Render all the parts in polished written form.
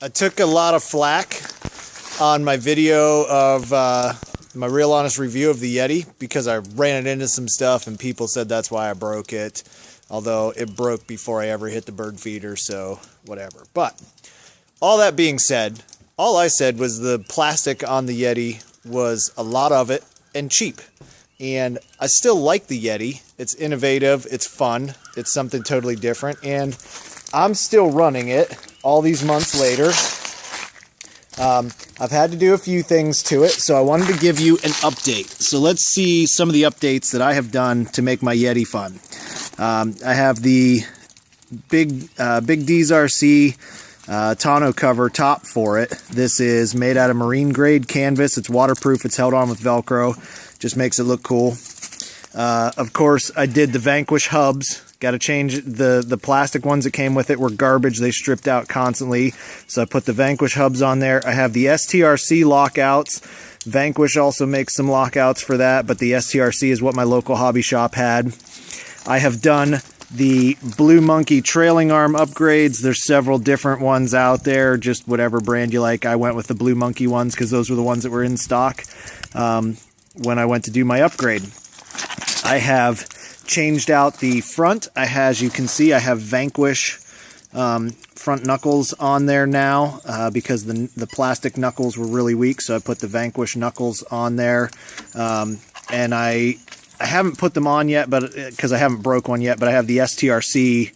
I took a lot of flack on my video of my real honest review of the Yeti because I ran it into some stuff and people said that's why I broke it, although it broke before I ever hit the bird feeder, so whatever. But all that being said, all I said was the plastic on the Yeti was a lot of it and cheap. And I still like the Yeti. It's innovative, it's fun, it's something totally different, and I'm still running it all these months later. I've had to do a few things to it, so I wanted to give you an update. So let's see some of the updates that I have done to make my Yeti fun. I have the Big D's RC tonneau cover top for it. This is made out of marine grade canvas. It's waterproof. It's held on with Velcro. Just makes it look cool. Of course, I did the Vanquish hubs. Got to change the plastic ones that came with it were garbage. They stripped out constantly. So I put the Vanquish hubs on there. I have the STRC lockouts. Vanquish also makes some lockouts for that, but the STRC is what my local hobby shop had. I have done the Blue Monkey trailing arm upgrades. There's several different ones out there, just whatever brand you like. I went with the Blue Monkey ones because those were the ones that were in stock when I went to do my upgrade. I have changed out the front. As you can see, I have Vanquish front knuckles on there now because the plastic knuckles were really weak, so I put the Vanquish knuckles on there. And I haven't put them on yet, but because I haven't broke one yet, but I have the STRC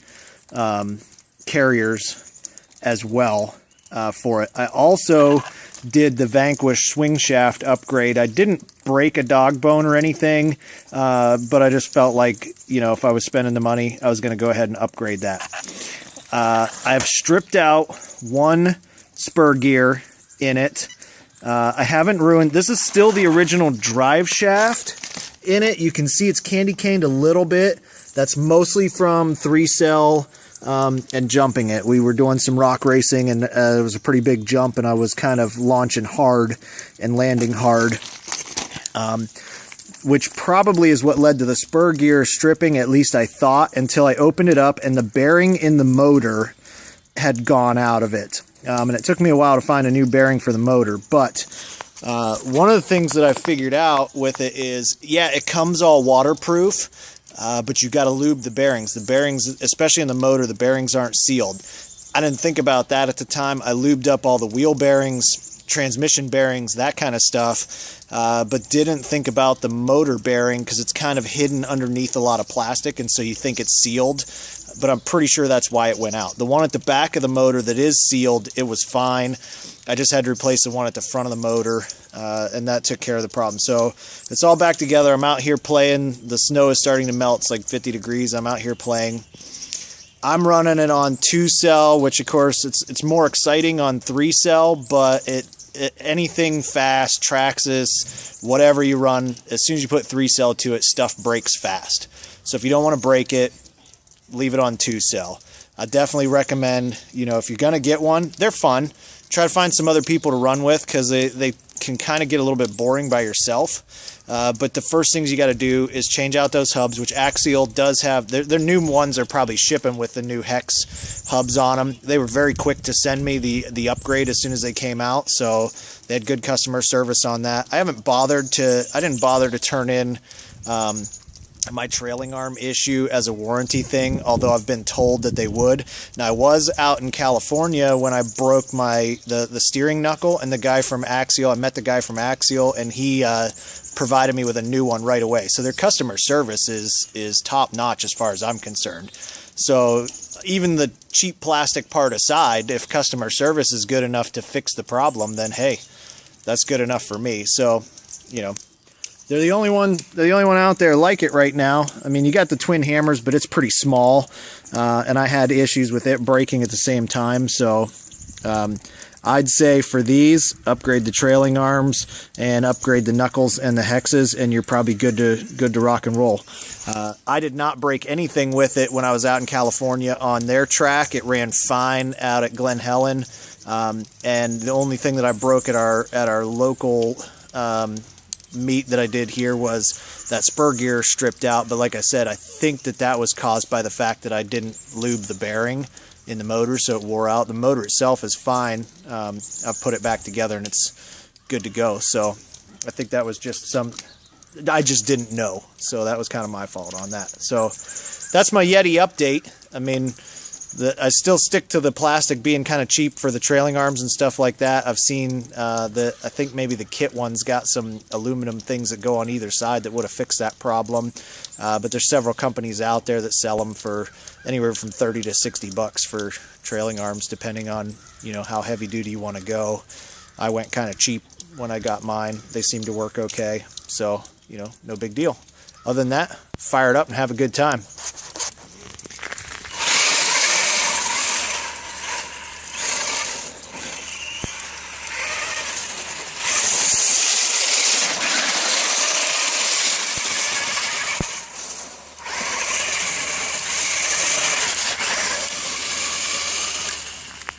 carriers as well for it. I also did the Vanquish swing shaft upgrade. I didn't break a dog bone or anything, but I just felt like, you know, if I was spending the money, I was going to go ahead and upgrade that. I've stripped out one spur gear in it. I haven't ruined, this is still the original drive shaft in it. You can see it's candy caned a little bit. That's mostly from 3-cell and jumping it. We were doing some rock racing, and it was a pretty big jump, and I was kind of launching hard and landing hard, which probably is what led to the spur gear stripping, at least I thought, until I opened it up and the bearing in the motor had gone out of it. And it took me a while to find a new bearing for the motor, but one of the things that I figured out with it is, yeah, it comes all waterproof, but you got to lube the bearings. The bearings, especially in the motor, the bearings aren't sealed. I didn't think about that at the time. I lubed up all the wheel bearings, transmission bearings, that kind of stuff, but didn't think about the motor bearing because it's kind of hidden underneath a lot of plastic, and so you think it's sealed, but I'm pretty sure that's why it went out. The one at the back of the motor that is sealed, it was fine. I just had to replace the one at the front of the motor, and that took care of the problem. So it's all back together. I'm out here playing. The snow is starting to melt. It's like 50 degrees. I'm out here playing. I'm running it on 2-cell, which of course it's more exciting on 3-cell, but anything fast, Traxxas, whatever you run, as soon as you put 3-cell to it, stuff breaks fast. So if you don't want to break it, leave it on 2-cell. I definitely recommend, you know, if you're going to get one, they're fun. Try to find some other people to run with because they can kind of get a little bit boring by yourself. But the first things you got to do is change out those hubs, which Axial does have. Their new ones are probably shipping with the new Hex hubs on them. They were very quick to send me the upgrade as soon as they came out, so they had good customer service on that. I didn't bother to turn in my trailing arm issue as a warranty thing, although I've been told that they would. Now, I was out in California when I broke the steering knuckle, and the guy from Axial, I met the guy from Axial, and he provided me with a new one right away. So their customer service is top notch as far as I'm concerned. So even the cheap plastic part aside, if customer service is good enough to fix the problem, then hey, that's good enough for me. So, you know, they're the only one out there like it right now. I mean, you got the twin hammers, but it's pretty small, and I had issues with it breaking at the same time. So I'd say for these, upgrade the trailing arms and upgrade the knuckles and the hexes, and you're probably good to rock and roll. I did not break anything with it when I was out in California on their track. It ran fine out at Glen Helen, and the only thing that I broke at our local meet that I did here was that spur gear stripped out. But like I said, I think that was caused by the fact that I didn't lube the bearing in the motor, so it wore out. The motor itself is fine. I've put it back together and it's good to go. So I think that was just I just didn't know. So that was kind of my fault on that. So that's my Yeti update. I mean, I still stick to the plastic being kind of cheap for the trailing arms and stuff like that. I've seen I think maybe the kit one's got some aluminum things that go on either side that would have fixed that problem. But there's several companies out there that sell them for anywhere from 30 to 60 bucks for trailing arms, depending on, you know, how heavy duty you want to go. I went kind of cheap when I got mine. They seem to work okay. So, you know, no big deal. Other than that, fire it up and have a good time.